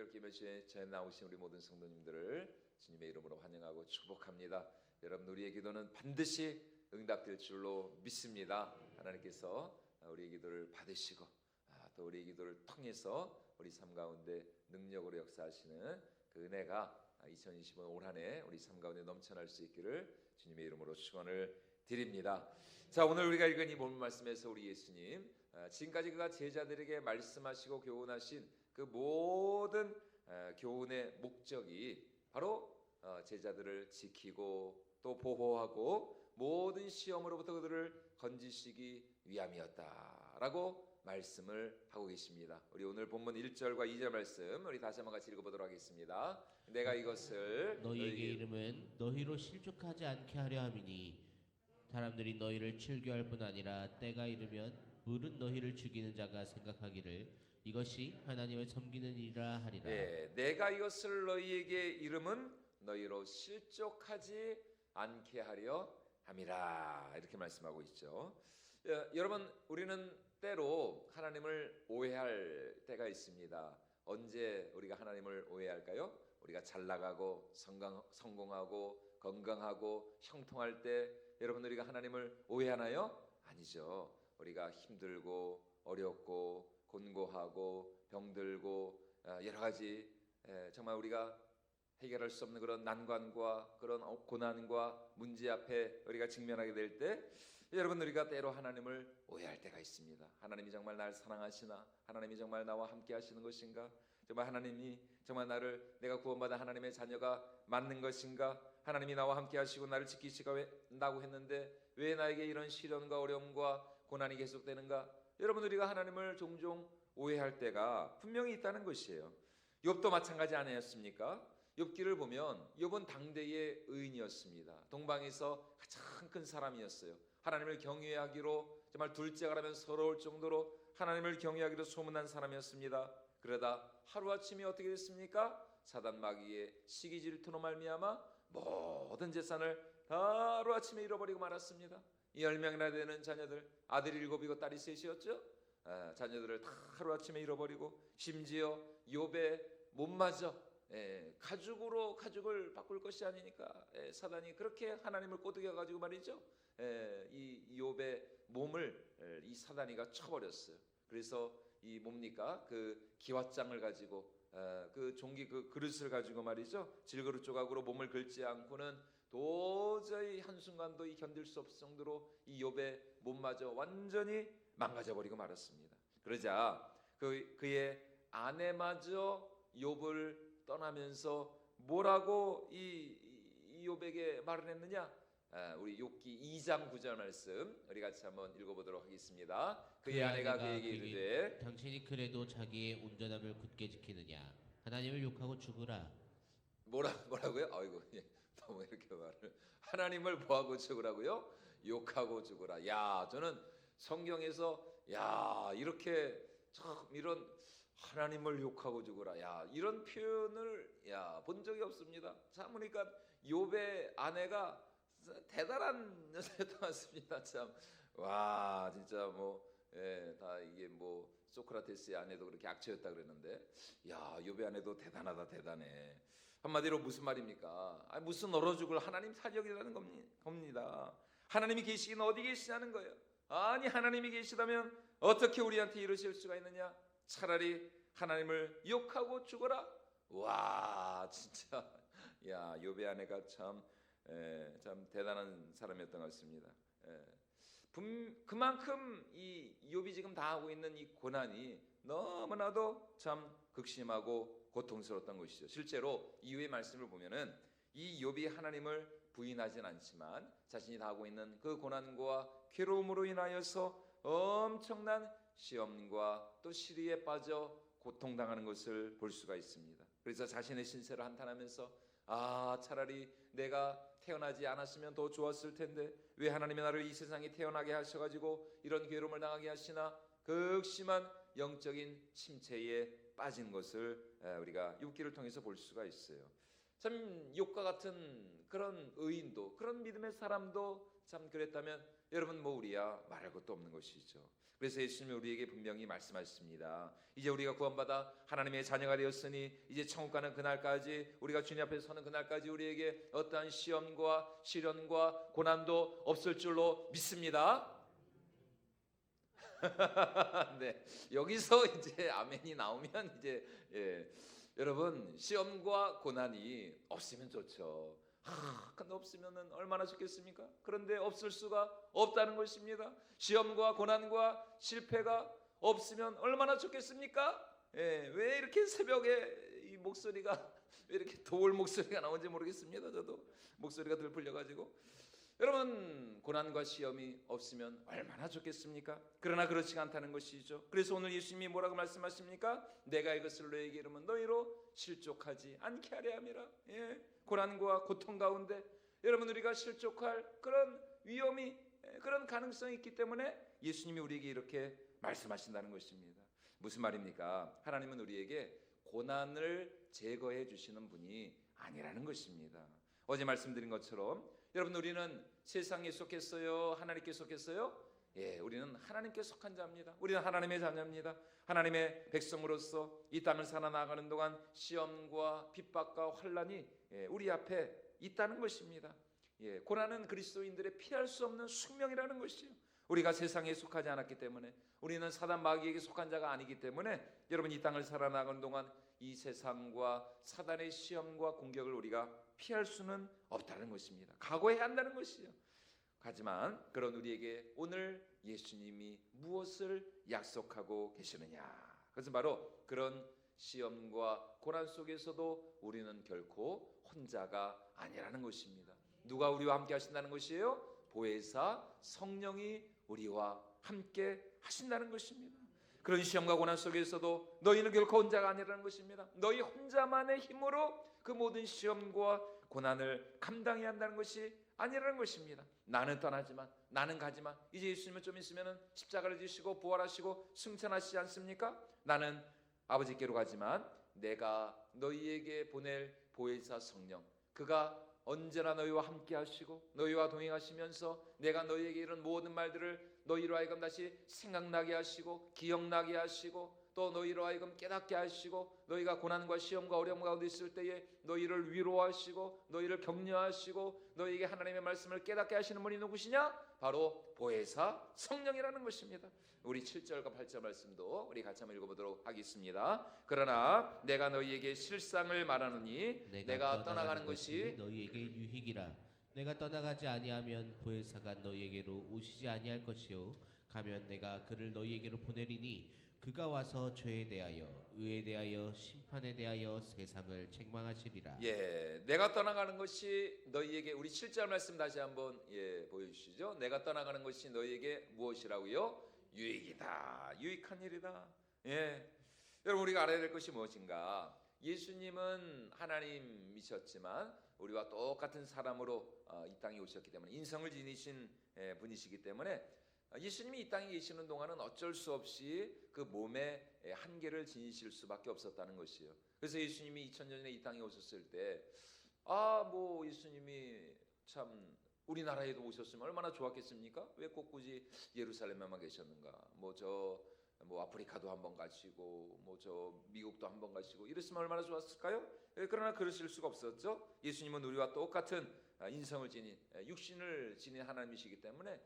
이렇게 며칠 전에 나오신 우리 모든 성도님들을 주님의 이름으로 환영하고 축복합니다. 여러분, 우리의 기도는 반드시 응답될 줄로 믿습니다. 하나님께서 우리의 기도를 받으시고 또 우리의 기도를 통해서 우리 삶 가운데 능력으로 역사하시는 그 은혜가 2025년 올 한 해 우리 삶 가운데 넘쳐날 수 있기를 주님의 이름으로 축원을 드립니다. 자, 오늘 우리가 읽은 이 본문 말씀에서 우리 예수님 지금까지 그가 제자들에게 말씀하시고 교훈하신 그 모든 교훈의 목적이 바로 제자들을 지키고 또 보호하고 모든 시험으로부터 그들을 건지시기 위함이었다라고 말씀을 하고 계십니다. 우리 오늘 본문 1절과 2절 말씀 우리 다시 한번 같이 읽어보도록 하겠습니다. 내가 이것을 너희에게 이름은 너희로 실족하지 않게 하려 함이니 사람들이 너희를 즐겨할 뿐 아니라 때가 이르면 물은 너희를 죽이는 자가 생각하기를 이것이 하나님을 섬기는 일이라 하리라. 내가 이것을 너희에게 이름은 너희로 실족하지 않게 하려 함이라 이렇게 말씀하고 있죠. 여러분, 우리는 때로 하나님을 오해할 때가 있습니다. 언제 우리가 하나님을 오해할까요? 우리가 잘 나가고 성공하고 건강하고 형통할 때 여러분, 우리가 하나님을 오해하나요? 아니죠. 우리가 힘들고 어렵고 곤고하고 병들고 여러 가지 정말 우리가 해결할 수 없는 그런 난관과 그런 고난과 문제 앞에 우리가 직면하게 될 때 여러분, 우리가 때로 하나님을 오해할 때가 있습니다. 하나님이 정말 날 사랑하시나? 하나님이 정말 나와 함께 하시는 것인가? 정말 하나님이 정말 내가 구원받은 하나님의 자녀가 맞는 것인가? 하나님이 나와 함께 하시고 나를 지키시다고 했는데 왜 나에게 이런 시련과 어려움과 고난이 계속되는가? 여러분, 우리가 하나님을 종종 오해할 때가 분명히 있다는 것이에요. 욥도 마찬가지 아니었습니까? 욥기를 보면 욥은 당대의 의인이었습니다. 동방에서 가장 큰 사람이었어요. 하나님을 경외하기로 정말 둘째가 라면 서러울 정도로 하나님을 경외하기로 소문난 사람이었습니다. 그러다 하루아침에 어떻게 됐습니까? 사단 마귀의 시기 질투로 말미암아 모든 재산을 하루아침에 잃어버리고 말았습니다. 10명이나 되는 자녀들, 아들이 7이고 딸이 3이었죠. 자녀들을 다 하루아침에 잃어버리고 심지어 욥의 몸마저 가죽을 바꿀 것이 아니니까 사단이 그렇게 하나님을 꼬드겨 가지고 말이죠. 이 욥의 몸을 이 사단이가 쳐버렸어요. 그래서 이 뭡니까? 그 기왓장을 가지고 그 종기 그 그릇을 가지고 말이죠. 질그릇 조각으로 몸을 긁지 않고는 도저히 한순간도 견딜 수 없을 정도로 이 욥의 몸마저 완전히 망가져 버리고 말았습니다. 그러자 그의 아내마저 욥을 떠나면서 뭐라고 이 욥에게 말을 했느냐? 우리 욥기 2장 9절 말씀 우리 같이 한번 읽어보도록 하겠습니다. 그의 아내가 그에게 이르되 당신이 그래도 자기의 온전함을 굳게 지키느냐? 하나님을 욕하고 죽으라. 뭐라고요? 아이고, 너무 이렇게 말을 하나님을 뭐하고 죽으라고요? 욕하고 죽으라. 야, 저는 성경에서 이렇게 참 이런 하나님을 욕하고 죽으라. 이런 표현을 본 적이 없습니다. 참 보니까 욥의 아내가 대단한 여자였던 것 같습니다. 참, 와, 진짜 다 이게 소크라테스의 아내도 그렇게 악처였다 그랬는데, 욥의 아내도 대단해. 한마디로 무슨 말입니까? 무슨 얼어 죽을 하나님 사역이라는 겁니다. 하나님이 계시긴 어디 계시냐는 거예요. 아니, 하나님이 계시다면 어떻게 우리한테 이러실 수가 있느냐? 차라리 하나님을 욕하고 죽어라. 와, 진짜 욥의 아내가 참 대단한 사람이었던 것 같습니다. 그만큼 이 욥이 지금 당하고 있는 이 고난이 너무나도 참 극심하고 고통스러웠던 것이죠. 실제로 이후의 말씀을 보면은 이 욥이 하나님을 부인하진 않지만 자신이 당하고 있는 그 고난과 괴로움으로 인하여서 엄청난 시험과 또 시리에 빠져 고통당하는 것을 볼 수가 있습니다. 그래서 자신의 신세를 한탄하면서 차라리 내가 태어나지 않았으면 더 좋았을 텐데 왜 하나님이 나를 이 세상에 태어나게 하셔가지고 이런 괴로움을 당하게 하시나, 극심한 영적인 침체에 빠진 것을 우리가 욥기를 통해서 볼 수가 있어요. 참 욥과 같은 그런 의인도, 그런 믿음의 사람도 참 그랬다면 여러분 뭐 우리야 말할 것도 없는 것이죠. 그래서 예수님이 우리에게 분명히 말씀하셨습니다. 이제 우리가 구원받아 하나님의 자녀가 되었으니 이제 천국 가는 그날까지, 우리가 주님 앞에 서는 그날까지 우리에게 어떠한 시험과 시련과 고난도 없을 줄로 믿습니다. 네, 여기서 이제 아멘이 나오면 이제 여러분 시험과 고난이 없으면 좋죠. 근데 없으면은 얼마나 좋겠습니까? 그런데 없을 수가 없다는 것입니다. 시험과 고난과 실패가 없으면 얼마나 좋겠습니까? 왜 이렇게 새벽에 이 목소리가 왜 이렇게 도울 목소리가 나온지 모르겠습니다. 저도 목소리가 들풀려가지고. 여러분 고난과 시험이 없으면 얼마나 좋겠습니까? 그러나 그렇지 않다는 것이죠. 그래서 오늘 예수님이 뭐라고 말씀하십니까? 내가 이것을 너에게 이르면 너희로 실족하지 않게 하려 함이라. 고난과 고통 가운데 여러분 우리가 실족할 그런 위험이, 그런 가능성이 있기 때문에 예수님이 우리에게 이렇게 말씀하신다는 것입니다. 무슨 말입니까? 하나님은 우리에게 고난을 제거해 주시는 분이 아니라는 것입니다. 어제 말씀드린 것처럼 여러분 우리는 세상에 속했어요? 하나님께 속했어요? 우리는 하나님께 속한 자입니다. 우리는 하나님의 자녀입니다. 하나님의 백성으로서 이 땅을 살아나가는 동안 시험과 핍박과 환난이 우리 앞에 있다는 것입니다. 고난은 그리스도인들의 피할 수 없는 숙명이라는 것이요. 우리가 세상에 속하지 않았기 때문에, 우리는 사단 마귀에게 속한 자가 아니기 때문에 여러분 이 땅을 살아나가는 동안 이 세상과 사단의 시험과 공격을 우리가 피할 수는 없다는 것입니다. 각오해야 한다는 것이요. 하지만 그런 우리에게 오늘 예수님이 무엇을 약속하고 계시느냐? 그것은 바로 그런 시험과 고난 속에서도 우리는 결코 혼자가 아니라는 것입니다. 누가 우리와 함께 하신다는 것이에요? 보혜사 성령이 우리와 함께 하신다는 것입니다. 그런 시험과 고난 속에서도 너희는 결코 혼자가 아니라는 것입니다. 너희 혼자만의 힘으로 그 모든 시험과 고난을 감당해야 한다는 것이 아니라는 것입니다. 나는 떠나지만, 나는 가지만, 이제 예수님은 좀 있으면 십자가를 지시고 부활하시고 승천하시지 않습니까? 나는 아버지께로 가지만 내가 너희에게 보낼 보혜사 성령, 그가 언제나 너희와 함께 하시고 너희와 동행하시면서 내가 너희에게 이런 모든 말들을 너희로 하여금 다시 생각나게 하시고 기억나게 하시고 또 너희로 하여금 깨닫게 하시고 너희가 고난과 시험과 어려움 가운데 있을 때에 너희를 위로하시고 너희를 격려하시고 너희에게 하나님의 말씀을 깨닫게 하시는 분이 누구시냐? 바로 보혜사 성령이라는 것입니다. 우리 7절과 8절 말씀도 우리 같이 한번 읽어보도록 하겠습니다. 그러나 내가 너희에게 실상을 말하노니 내가 떠나가는 것이 너희에게 유익이라. 내가 떠나가지 아니하면 보혜사가 너희에게로 오시지 아니할 것이요 가면 내가 그를 너희에게로 보내리니 그가 와서 죄에 대하여 의에 대하여 심판에 대하여 세상을 책망하시리라. 내가 떠나가는 것이 너희에게, 우리 7절 말씀 다시 한번 보여주시죠. 내가 떠나가는 것이 너희에게 무엇이라고요? 유익이다. 유익한 일이다. 여러분 우리가 알아야 될 것이 무엇인가? 예수님은 하나님이셨지만 우리와 똑같은 사람으로 이 땅에 오셨기 때문에, 인성을 지니신 분이시기 때문에 예수님이 이 땅에 계시는 동안은 어쩔 수 없이 그 몸의 한계를 지니실 수밖에 없었다는 것이에요. 그래서 예수님이 2000년 전에 이 땅에 오셨을 때 뭐 예수님이 참 우리나라에도 오셨으면 얼마나 좋았겠습니까? 왜 꼭 굳이 예루살렘에만 계셨는가? 뭐 아프리카도 한번 가시고 저 미국도 한번 가시고 이랬으면 얼마나 좋았을까요? 그러나 그러실 수가 없었죠. 예수님은 우리와 똑같은 인성을 지닌, 육신을 지닌 하나님이시기 때문에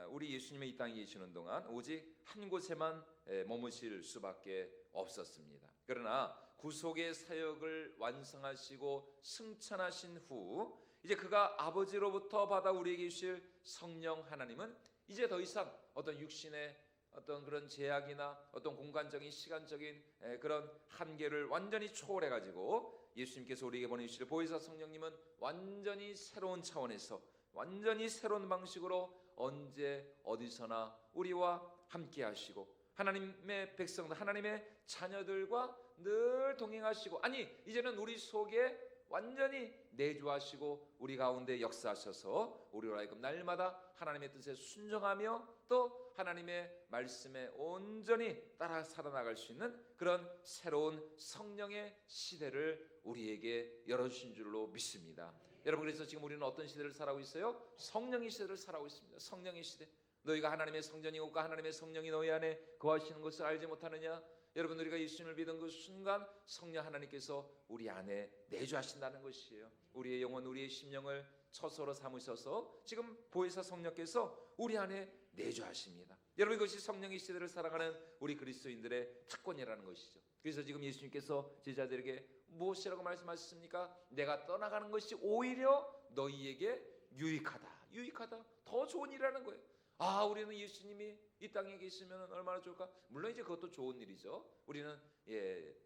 우리 예수님의 이 땅에 계시는 동안 오직 한 곳에만 머무실 수밖에 없었습니다. 그러나 구속의 사역을 완성하시고 승천하신 후 이제 그가 아버지로부터 받아 우리에게 주실 성령 하나님은 이제 더 이상 어떤 육신의 어떤 그런 제약이나 어떤 공간적인 시간적인 그런 한계를 완전히 초월해 가지고 예수님께서 우리에게 보내주실 보혜사 성령님은 완전히 새로운 차원에서, 완전히 새로운 방식으로 언제 어디서나 우리와 함께 하시고 하나님의 백성들, 하나님의 자녀들과 늘 동행하시고, 아니 이제는 우리 속에 완전히 내주하시고 우리 가운데 역사하셔서 우리로 하여금 날마다 하나님의 뜻에 순종하며 또 하나님의 말씀에 온전히 따라 살아나갈 수 있는 그런 새로운 성령의 시대를 우리에게 열어주신 줄로 믿습니다. 여러분, 그래서 지금 우리는 어떤 시대를 살아가고 있어요? 성령의 시대를 살아가고 있습니다. 성령의 시대. 너희가 하나님의 성전이고 하나님의 성령이 너희 안에 거하시는 것을 알지 못하느냐? 여러분, 우리가 예수님을 믿은 그 순간 성령 하나님께서 우리 안에 내주하신다는 것이에요. 우리의 영혼, 우리의 심령을 처소로 삼으셔서 지금 보혜사 성령께서 우리 안에 내주하십니다. 여러분, 이것이 성령의 시대를 살아가는 우리 그리스도인들의 특권이라는 것이죠. 그래서 지금 예수님께서 제자들에게 무엇이라고 말씀하셨습니까? 내가 떠나가는 것이 오히려 너희에게 유익하다. 더 좋은 일이라는 거예요. 우리는 예수님이 이 땅에 계시면 얼마나 좋을까? 물론 이제 그것도 좋은 일이죠. 우리는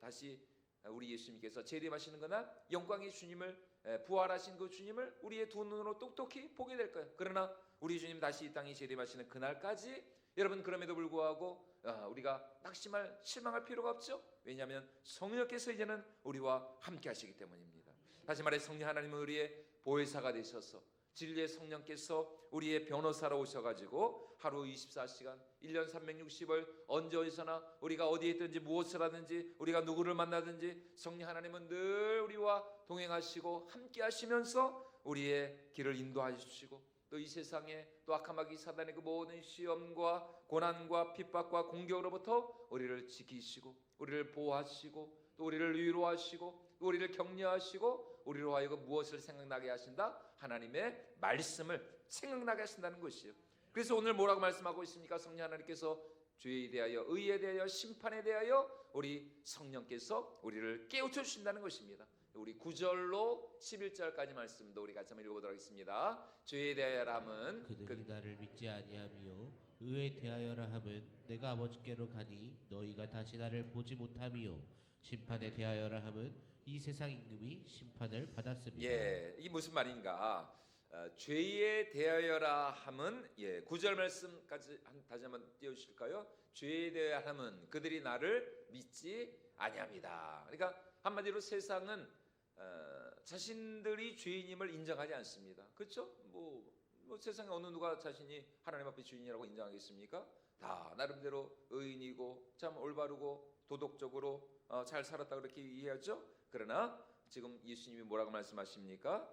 다시 우리 예수님께서 재림하시는 그날 영광의 주님을, 부활하신 그 주님을 우리의 두 눈으로 똑똑히 보게 될 거예요. 그러나 우리 주님 다시 이 땅에 재림하시는 그날까지 여러분, 그럼에도 불구하고 우리가 낙심할, 실망할 필요가 없죠. 왜냐하면 성령께서 이제는 우리와 함께 하시기 때문입니다. 다시 말해 성령 하나님은 우리의 보혜사가 되셔서 진리의 성령께서 우리의 변호사로 오셔가지고 하루 24시간 1년 360일 언제 어디서나 우리가 어디에 있든지 무엇을 하든지 우리가 누구를 만나든지 성령 하나님은 늘 우리와 동행하시고 함께 하시면서 우리의 길을 인도해 주시고 또 이 세상에 또 악한 마귀 사단의 그 모든 시험과 고난과 핍박과 공격으로부터 우리를 지키시고 우리를 보호하시고 또 우리를 위로하시고 또 우리를 격려하시고 우리로 하여금 무엇을 생각나게 하신다? 하나님의 말씀을 생각나게 하신다는 것이에요. 그래서 오늘 뭐라고 말씀하고 있습니까? 성령 하나님께서 죄에 대하여, 의에 대하여, 심판에 대하여 우리 성령께서 우리를 깨우쳐 주신다는 것입니다. 우리 9절로 11절까지 말씀도 우리 같이 한번 읽어보도록 하겠습니다. 죄에 대하여라 함은 그들이 나를 믿지 아니하며 의에 대하여라 함은 내가 아버지께로 가니 너희가 다시 나를 보지 못하며 심판에 대하여라 함은 이 세상 임금이 심판을 받았습니다. 이게 무슨 말인가? 죄에 대하여라 함은 9절 말씀까지 다시 한번 띄워주실까요? 죄에 대하여라 함은 그들이 나를 믿지 아니합니다. 그러니까 한마디로 세상은 자신들이 죄인임을 인정하지 않습니다. 그렇죠? 뭐 세상에 어느 누가 자신이 하나님 앞에 죄인이라고 인정하겠습니까? 다 나름대로 의인이고 참 올바르고 도덕적으로 잘 살았다 그렇게 이해하죠. 그러나 지금 예수님이 뭐라고 말씀하십니까?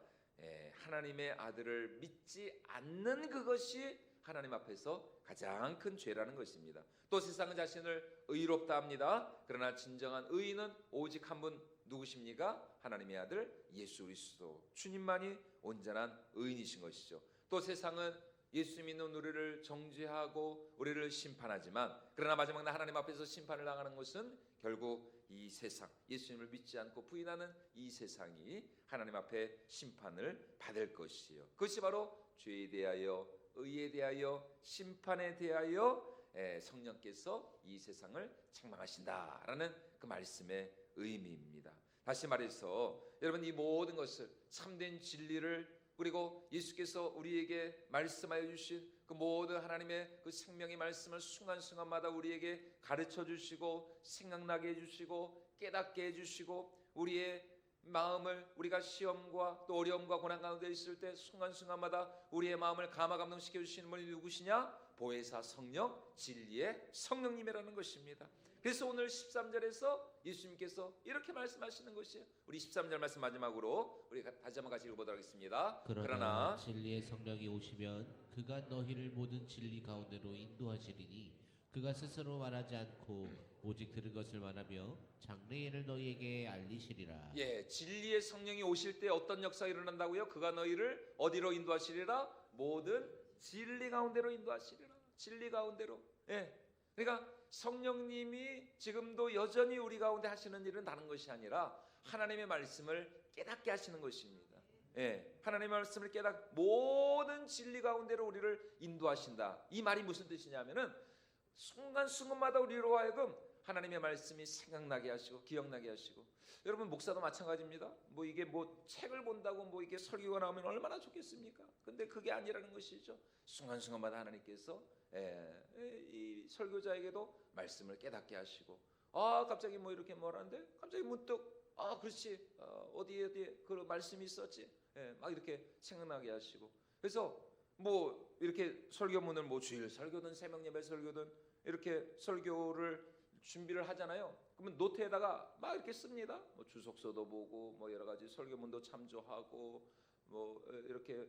하나님의 아들을 믿지 않는 그것이 하나님 앞에서 가장 큰 죄라는 것입니다. 또 세상은 자신을 의롭다 합니다. 그러나 진정한 의인은 오직 한 분 누구십니까? 하나님의 아들 예수 그리스도 주님만이 온전한 의인이신 것이죠. 또 세상은 예수 믿는 우리를 정죄하고 우리를 심판하지만 그러나 마지막 날 하나님 앞에서 심판을 당하는 것은 결국 이 세상, 예수님을 믿지 않고 부인하는 이 세상이 하나님 앞에 심판을 받을 것이에요. 그것이 바로 죄에 대하여, 의에 대하여, 심판에 대하여 성령께서 이 세상을 책망하신다라는 그 말씀의 의미입니다. 다시 말해서 여러분, 이 모든 것을 참된 진리를 그리고 예수께서 우리에게 말씀하여 주신 그 모든 하나님의 그 생명의 말씀을 순간순간마다 우리에게 가르쳐 주시고 생각나게 해주시고 깨닫게 해주시고 우리의 마음을 우리가 시험과 또 어려움과 고난 가운데 있을 때 순간순간마다 우리의 마음을 감화감동시켜 주시는 분이 누구시냐? 보혜사 성령, 진리의 성령님이라는 것입니다. 그래서 오늘 13절에서 예수님께서 이렇게 말씀하시는 것이에요. 우리 13절 말씀 마지막으로 우리 다시 한번 같이 읽어보도록 하겠습니다. 그러나 진리의 성령이 오시면 그가 너희를 모든 진리 가운데로 인도하시리니 그가 스스로 말하지 않고 오직 들은 것을 말하며 장래일을 너희에게 알리시리라. 진리의 성령이 오실 때 어떤 역사가 일어난다고요? 그가 너희를 어디로 인도하시리라? 모든 진리 가운데로 인도하시리라. 진리 가운데로. 그러니까 성령님이 지금도 여전히 우리 가운데 하시는 일은 다른 것이 아니라 하나님의 말씀을 깨닫게 하시는 것입니다. 하나님의 말씀을 모든 진리 가운데로 우리를 인도하신다. 이 말이 무슨 뜻이냐면은 순간순간마다 우리로 하여금 하나님의 말씀이 생각나게 하시고 기억나게 하시고, 여러분 목사도 마찬가지입니다. 이게 책을 본다고 이게 설교가 나오면 얼마나 좋겠습니까? 근데 그게 아니라는 것이죠. 순간순간마다 하나님께서 이 설교자에게도 말씀을 깨닫게 하시고, 갑자기 이렇게 뭐라는데 갑자기 문득 아 그렇지, 어디에 그 말씀이 있었지, 예, 막 이렇게 생각나게 하시고. 그래서 뭐 이렇게 설교문을 뭐 주일 설교든 새벽 예배 설교든 이렇게 설교를 준비를 하잖아요. 그러면 노트에다가 막 이렇게 씁니다. 뭐 주석서도 보고 뭐 여러 가지 설교문도 참조하고 뭐 이렇게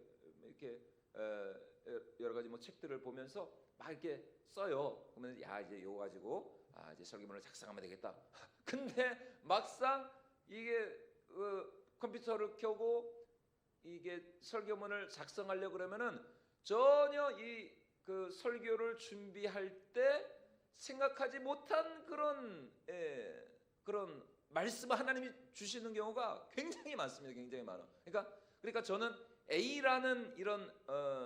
여러 가지 뭐 책들을 보면서 막 이렇게 써요. 그러면 야 이제 이거 가지고 이제 설교문을 작성하면 되겠다. 근데 막상 이게 컴퓨터를 켜고 이게 설교문을 작성하려 그러면은 전혀 이 그 설교를 준비할 때 생각하지 못한 그런 말씀을 하나님이 주시는 경우가 굉장히 많습니다. 굉장히 많아. 그러니까 저는 A라는 이런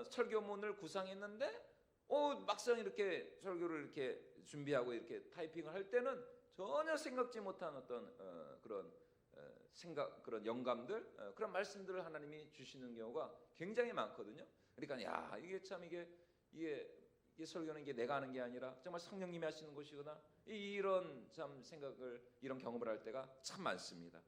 설교문을 구상했는데 막상 이렇게 설교를 이렇게 준비하고 이렇게 타이핑을 할 때는 전혀 생각지 못한 어떤 그런 그런 영감들, 그런 말씀들을 하나님이 주시는 경우가 굉장히 많거든요. 그러니까 야 이게 참 이게 설교는 이게 내가 하는 게 아니라 정말 성령님이 하시는 것이구나, 이런 참 생각을, 이런 경험을 할 때가 참 많습니다.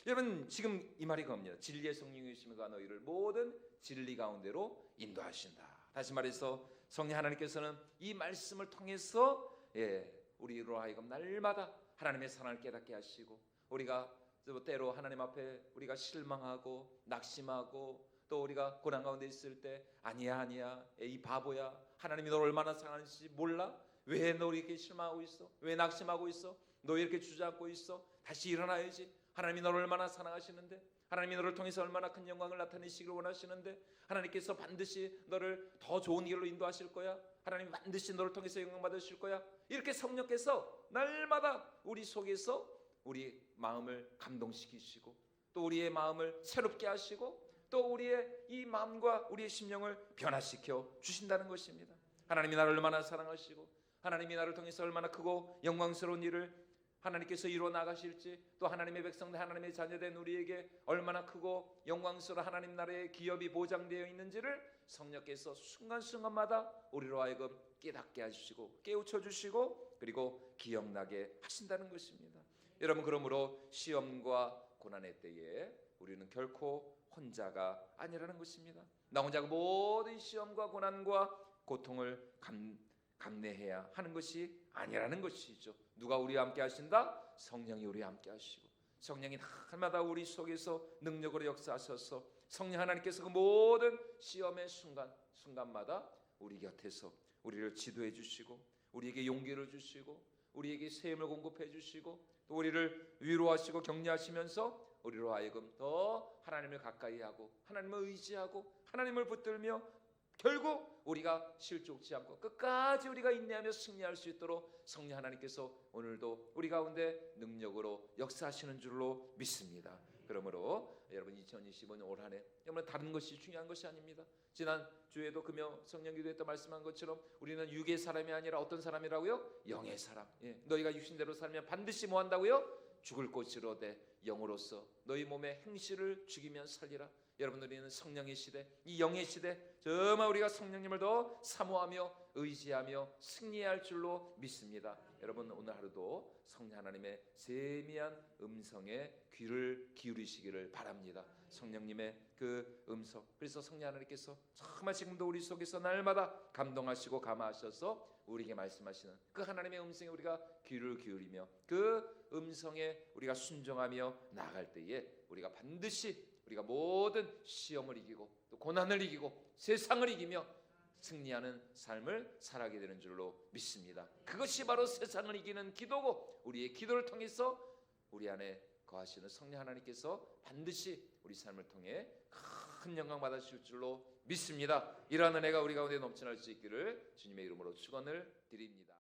여러분 지금 이 말이 그겁니다. 진리의 성령이시면 그가 너희를 모든 진리 가운데로 인도하신다. 다시 말해서 성령 하나님께서는 이 말씀을 통해서 우리로 하여금 날마다 하나님의 사랑을 깨닫게 하시고, 우리가 때로 하나님 앞에 우리가 실망하고 낙심하고 또 우리가 고난 가운데 있을 때 아니야 이 바보야, 하나님이 너를 얼마나 사랑하는지 몰라? 왜 너 이렇게 실망하고 있어? 왜 낙심하고 있어? 너 이렇게 주저앉고 있어? 다시 일어나야지. 하나님이 너를 얼마나 사랑하시는데, 하나님이 너를 통해서 얼마나 큰 영광을 나타내시기를 원하시는데, 하나님께서 반드시 너를 더 좋은 길로 인도하실 거야. 하나님 반드시 너를 통해서 영광 받으실 거야. 이렇게 성령께서 날마다 우리 속에서 우리 마음을 감동시키시고 또 우리의 마음을 새롭게 하시고 또 우리의 이 마음과 우리의 심령을 변화시켜 주신다는 것입니다. 하나님이 나를 얼마나 사랑하시고 하나님이 나를 통해서 얼마나 크고 영광스러운 일을 하나님께서 이루어 나가실지, 또 하나님의 백성들, 하나님의 자녀된 우리에게 얼마나 크고 영광스러운 하나님 나라의 기업이 보장되어 있는지를 성령께서 순간순간마다 우리로 하여금 깨닫게 하시고 깨우쳐 주시고 그리고 기억나게 하신다는 것입니다. 여러분, 그러므로 시험과 고난의 때에 우리는 결코 혼자가 아니라는 것입니다. 나 혼자 모든 시험과 고난과 고통을 감내해야 하는 것이 아니라는 것이죠. 누가 우리와 함께 하신다? 성령이 우리와 함께 하시고, 성령이 날마다 우리 속에서 능력으로 역사하셔서 성령 하나님께서 그 모든 시험의 순간마다 우리 곁에서 우리를 지도해 주시고 우리에게 용기를 주시고 우리에게 세임을 공급해 주시고 또 우리를 위로하시고 격려하시면서 우리로 하여금 더 하나님을 가까이 하고 하나님을 의지하고 하나님을 붙들며 결국 우리가 실족지 않고 끝까지 우리가 인내하며 승리할 수 있도록 성령 하나님께서 오늘도 우리 가운데 능력으로 역사하시는 줄로 믿습니다. 그러므로 여러분 2025년 올 한 해 여러분 다른 것이 중요한 것이 아닙니다. 지난 주에도 금요 성령 기도회 때 말씀한 것처럼 우리는 육의 사람이 아니라 어떤 사람이라고요? 영의 사람. 너희가 육신대로 살면 반드시 뭐 한다고요? 죽을 것이로되 영으로서 너희 몸의 행실을 죽이면 살리라. 여러분, 우리는 성령의 시대, 이 영의 시대, 정말 우리가 성령님을 더 사모하며 의지하며 승리해야 할 줄로 믿습니다. 여러분, 오늘 하루도 성령 하나님의 세미한 음성에 귀를 기울이시기를 바랍니다. 성령님의 그 음성, 그래서 성령 하나님께서 정말 지금도 우리 속에서 날마다 감동하시고 감화하셔서 우리에게 말씀하시는 그 하나님의 음성에 우리가 귀를 기울이며 그 음성에 우리가 순종하며 나아갈 때에 우리가 반드시 우리가 모든 시험을 이기고 또 고난을 이기고 세상을 이기며 승리하는 삶을 살아가게 되는 줄로 믿습니다. 그것이 바로 세상을 이기는 기도고 우리의 기도를 통해서 우리 안에 거하시는 성령 하나님께서 반드시 우리 삶을 통해 큰 영광 받으실 줄로 믿습니다. 이러한 은혜가 우리 가운데 넘쳐날 수 있기를 주님의 이름으로 축원을 드립니다.